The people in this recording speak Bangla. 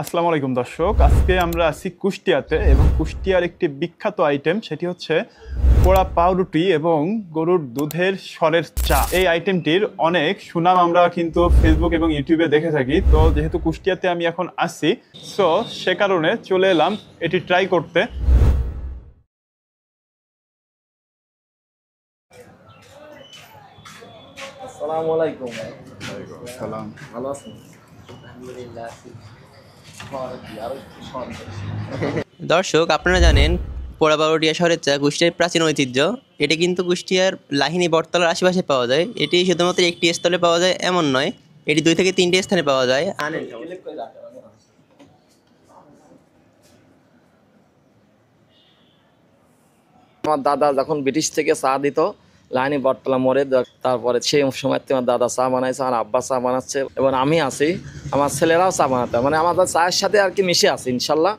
আসসালামু আলাইকুম দর্শক, আজকে আমরা আছি কুষ্টিয়াতে এবং কুষ্টিয়ার একটি বিখ্যাত আইটেম, সেটি হচ্ছে পোড়া পাউরুটি এবং গরুর দুধের সরের চা। এই আইটেমটির অনেক সুনাম আমরা কিন্তু ফেসবুক এবং ইউটিউবে দেখে থাকি। তো যেহেতু কুষ্টিয়াতে আমি এখন আছি, সো সে কারণে চলে এলাম এটি ট্রাই করতে। আসসালামু আলাইকুম। সালাম। ভালো আছেন? আলহামদুলিল্লাহ। দর্শক, আপনারা জানেন পোড়া পাউরুটিয়া শহরের চা কুষ্টিয়ার প্রাচীন ঐতিহ্য। এটি কিন্তু কুষ্টিয়ার লাহিনী বটতলার আশেপাশে পাওয়া যায়। এটি শুধুমাত্র একটি স্থলে পাওয়া যায় এমন নয়, এটি 2 থেকে 3টে স্থানে পাওয়া যায়। আমার দাদা যখন ব্রিটিশ থেকে চা দিত লাইনি বটতলা মোড়ে, তারপরে সেই সময় আমার দাদা চা বানাইছে, আমার আব্বা চা বানাচ্ছে এবং আমি আছি, আমার ছেলেরাও চা বানাতে, মানে আমাদের চায়ের সাথে আর কি মিশে আছে ইনশাল্লাহ।